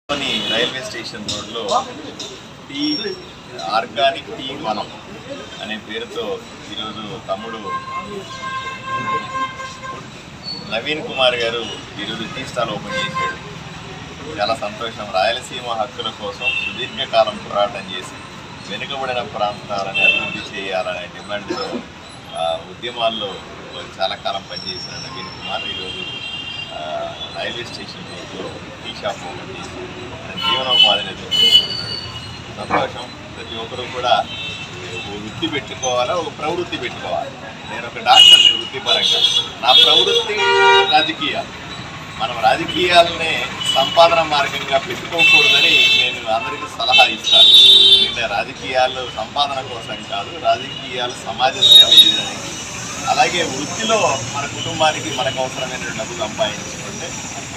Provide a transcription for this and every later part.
Railway station రోడ్లో tea organic tea వనం అనే పేరుతో ఈరోజు తమ్ముడు నవీన్ కుమార్ గారు ఈరోజు టీ స్టాల్ ఓపెన్ చేశాడు. చాలా సంతోషం. రాయలసీమ హక్కుల కోసం సుదీర్ఘకాలం పోరాటం చేసి వెనుకబడిన ప్రాంతాలను అభివృద్ధి చేయాలనే డిమాండ్తో ఉద్యమాల్లో చాలా కాలం పనిచేసిన నవీన్ కుమార్ ఈరోజు రైల్వే స్టేషన్ రోడ్లో టీ షాప్ ఓపెన్ చేసి జీవనోపాధిని సంతోషం. ప్రతి ఒక్కరూ కూడా ఒక వృత్తి పెట్టుకోవాలా, ఒక ప్రవృత్తి పెట్టుకోవాలి. నేను ఒక డాక్టర్ని వృత్తిపరంగా, నా ప్రవృత్తి రాజకీయాలు. మనం రాజకీయాలనే సంపాదన మార్గంగా పెట్టుకోకూడదని నేను అందరికీ సలహా ఇస్తాను. ఎందుకంటే రాజకీయాలు సంపాదన కోసం కాదు, రాజకీయాలు సమాజ సేవ చేయడానికి. అలాగే వృత్తిలో మన కుటుంబానికి మనకు అవసరమైన డబ్బు సంపాదించుకుంటే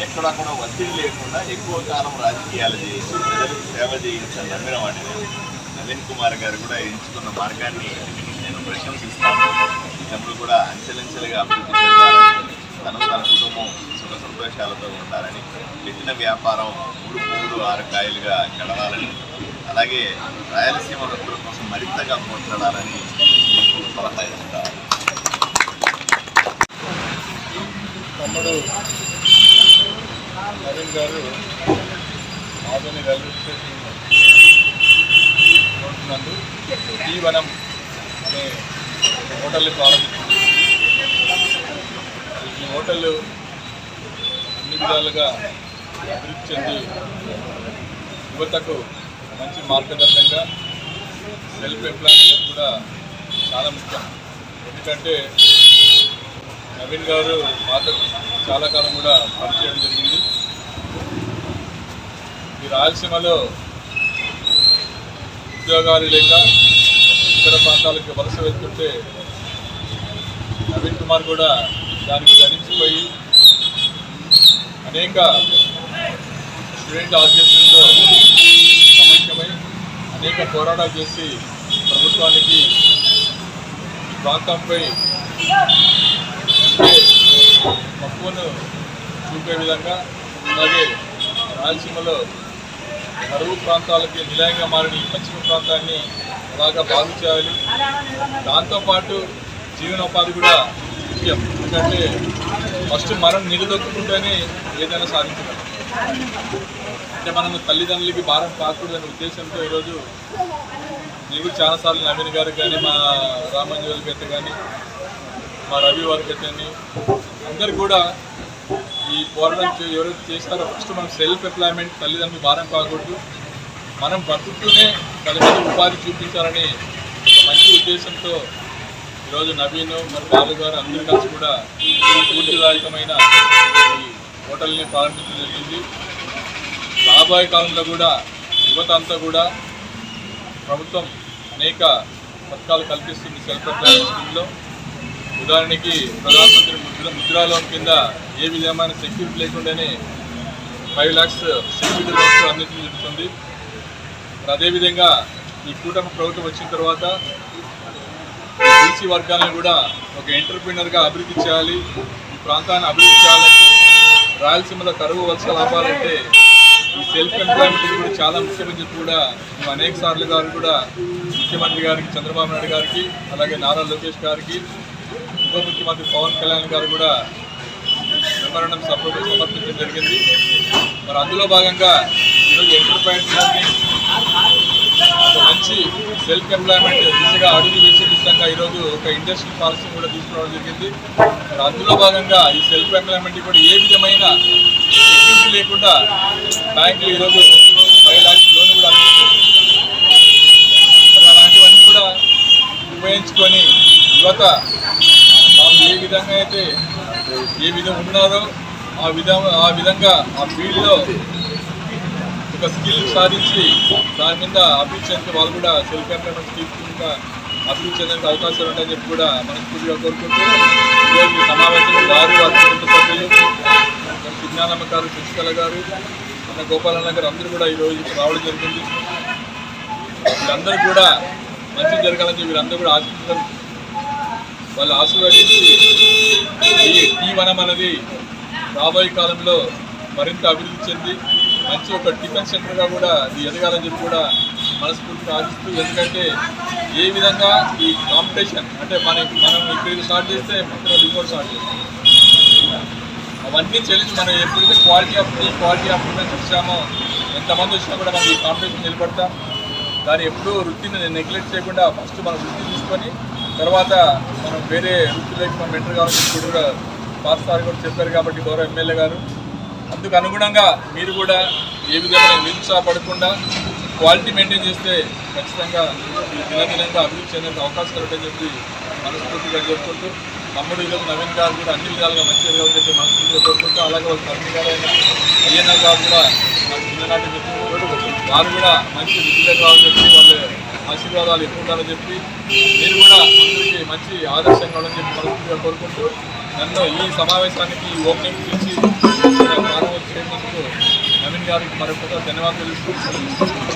ఎక్కడక్కడ ఒత్తిడి లేకుండా ఎక్కువ కాలం రాజకీయాలు చేయొచ్చు, ప్రజలకు సేవ చేయొచ్చు నమ్మిన వాడిని నవీన్ కుమార్ గారు కూడా ఎంచుకున్న మార్గాన్ని నేను ప్రశంసిస్తాను. ఎప్పుడు కూడా అంచెలంచెలుగా అభివృద్ధి చెందాలని, తన కుటుంబం సుఖ సంతోషాలతో ఉండాలని, పెట్టిన వ్యాపారం 3-6 కాయలుగా గడవాలని, అలాగే రాయలసీమ హక్కుల కోసం మరింతగా పోట్లాడాలని మీకు సలహా ఇస్తాను. తమ్ముడు నవీన్ గారు ఆధునిక రైల్వే స్టేషన్ రోడ్డు టీ వనం అనే హోటల్ని ప్రారంభించింది. ఈ హోటల్ అన్ని విధాలుగా అభివృద్ధి చెంది యువతకు మంచి మార్గదర్శకంగా, సెల్ఫ్ ఎంప్లాయ్మెంట్ కూడా చాలా ముఖ్యం. ఎందుకంటే నవీన్ గారు మాతో చాలా కాలం కూడా పనిచేయడం జరిగింది. ఈ రాయలసీమలో ఉద్యోగాలు లేక ఇతర ప్రాంతాలకు వలస వెళ్తుంటే నవీన్ కుమార్ కూడా దానికి ధరించిపోయి అనేక స్టూడెంట్ ఆర్గనైజేషన్తో సమైక్యమై అనేక పోరాటాలు చేసి ప్రభుత్వానికి ఈ ప్రాంతంపై మక్కువను చూపే విధంగా, అలాగే రాయలసీమలో కరువు ప్రాంతాలకి నిలయంగా మారిన ఈ పశ్చిమ ప్రాంతాన్ని అలాగా బాగు చేయాలి. దాంతోపాటు జీవనోపాధి కూడా ముఖ్యం. ఎందుకంటే ఫస్ట్ మనం నిలదొక్కుంటేనే ఏదైనా సాధించగలం. అంటే మనం తల్లిదండ్రులకి భారం కాకూడదనే ఉద్దేశంతో ఈరోజు నేను చాలాసార్లు నవీన్ గారికి కానీ, మా రామంజువల్ గత కానీ, మా రవి వారికి కానీ అందరు కూడా ఈ పోరాటం ఎవరైతే చేస్తారో ఫస్ట్ మనం సెల్ఫ్ ఎంప్లాయ్మెంట్, తల్లిదండ్రులు భారం కాకూడదు, మనం బతుకుతూనే 10 మంది ఉపాధి చూపించాలని ఒక మంచి ఉద్దేశంతో ఈరోజు నవీన్ మరి బాలు గారు అందరూ కలిసి కూడా స్ఫూర్తిదాయకమైన ఈ హోటల్ని ప్రారంభించడం జరిగింది. రాబోయే కాలంలో కూడా యువత అంతా కూడా ప్రభుత్వం అనేక పథకాలు కల్పిస్తుంది సెల్ఫ్ ఎంప్లాయ్మెంట్ స్కీమ్లో. ఉదాహరణకి ప్రధానమంత్రి ముద్రా లోన్ కింద ఏ విధమైన సెక్యూరిటీ లేకుండానే 5 lakhs సెక్యూరిటీ లోన్స్ అందించడం జరుగుతుంది. అదేవిధంగా ఈ కూటమి ప్రభుత్వం వచ్చిన తర్వాత బీసీ వర్గాలను కూడా ఒక ఎంటర్ప్రీనర్గా అభివృద్ధి చేయాలి, ఈ ప్రాంతాన్ని అభివృద్ధి చేయాలంటే, రాయలసీమలో కరువు వలస లాభాలంటే ఈ సెల్ఫ్ ఎంప్లాయ్మెంట్ కూడా చాలా ముఖ్యమని చెప్పి కూడా మేము అనేక సార్లు గారు కూడా ముఖ్యమంత్రి గారికి, చంద్రబాబు నాయుడు గారికి, అలాగే నారా లోకేష్ గారికి, ఉప ముఖ్యమంత్రి పవన్ కళ్యాణ్ గారు కూడా మెమరాండం సమర్పించడం జరిగింది. మరి అందులో భాగంగా ఈరోజు ఎంటర్ప్రైనర్ని ఒక మంచి సెల్ఫ్ ఎంప్లాయ్మెంట్ దిశగా అడుగు వేసే విధంగా ఈరోజు ఒక ఇండస్ట్రీ పాలసీ కూడా తీసుకురావడం జరిగింది. మరి అందులో భాగంగా ఈ సెల్ఫ్ ఎంప్లాయ్మెంట్ కూడా ఏ విధమైన సెక్యూరిటీ లేకుండా బ్యాంకులు ఈరోజు 5 lakhs లోన్ కూడా అందిస్తుంది. మరి అలాంటివన్నీ కూడా ఉపయోగించుకొని యువత ఏ విధంగా అయితే ఏ విధంగా ఉన్నారో ఆ విధంగా ఆ ఫీల్డ్లో ఒక స్కిల్ సాధించి దాని మీద అభివృద్ధి చెందితే వాళ్ళు కూడా సెల్ఫ్ ఎంప్లాయ్మెంట్ స్కిల్స్ మీద అభివృద్ధి చెందడానికి అవకాశాలు ఉంటాయని చెప్పి కూడా మనస్ఫూర్తిగా కోరుకుంటూ ఈరోజు ఈ సమావేశంలో వారి కుటుంబ సభ్యులు, విజ్ఞానమ్మ గారు, శశికళ గారు, మన గోపాలన్న గారు అందరూ కూడా ఈరోజు రావడం జరిగింది. వీళ్ళందరూ కూడా మంచి జరగాలని చెప్పి వీరందరూ కూడా ఆశించడం, వాళ్ళు ఆశీర్వదించి ఈ టీ వనం అనేది రాబోయే కాలంలో మరింత అభివృద్ధి చెంది మంచి ఒక టిఫిన్ సెంటర్గా కూడా ఇది ఎదగాలని చెప్పి కూడా మనస్ఫూర్తిగా ఆశిస్తూ, ఎందుకంటే ఏ విధంగా ఈ కాంపిటీషన్ అంటే మనం ఇక్కడ స్టార్ట్ చేస్తే పక్కన ఇంకోటి స్టార్ట్ చేస్తాం, అవన్నీ చెల్లించి మనం ఎప్పుడైతే క్వాలిటీ ఆఫ్ టిఫిన్ ఇచ్చామో ఎంతమంది వచ్చినా కూడా మనం ఈ కాంపిటీషన్ నిలబడతాం. దాన్ని ఎప్పుడూ వృత్తిని నెగ్లెక్ట్ చేయకుండా ఫస్ట్ మనం వృత్తి తీసుకొని తర్వాత మనం వేరే వృత్తిలోకి మనం ఎంటర్ కావాలని చెప్పి కూడా పాస్టర్ కూడా చెప్పారు. కాబట్టి గౌరవ ఎమ్మెల్యే గారు అందుకు అనుగుణంగా మీరు కూడా ఏ విధంగా నిరుత్సాహపడకుండా క్వాలిటీ మెయింటైన్ చేస్తే ఖచ్చితంగా దినదినంగా అభివృద్ధి చెందడానికి అవకాశం కలుగుతుందని చెప్పి మనస్ఫూర్తిగా కోరుకుంటూ, తమ్ముడు ఈరోజు నవీన్ గారు కూడా అన్ని విధాలుగా మంచిగా కావాలని చెప్పి మనస్ఫూర్తిగా కోరుకుంటూ, అలాగే వాళ్ళ తమ్ముడు గారు అయినా అయ్యన్న గారు కూడా నాకు చిన్ననాటి మిత్రులు, వారు కూడా మంచి వృద్ధిలో కావాలని చెప్పి వాళ్ళ ఆశీర్వాదాలు ఎక్కువ ఉండాలని చెప్పి మీరు కూడా అందరికీ మంచి ఆదర్శంగా ఉండాలని చెప్పి మనస్ఫూర్తిగా కోరుకుంటూ, నన్ను ఈ సమావేశానికి ఓపెనింగ్ చేసి ప్రారంభం చేయడానికి నవీన్ గారికి మరొక ధన్యవాదాలు తెలుస్తూ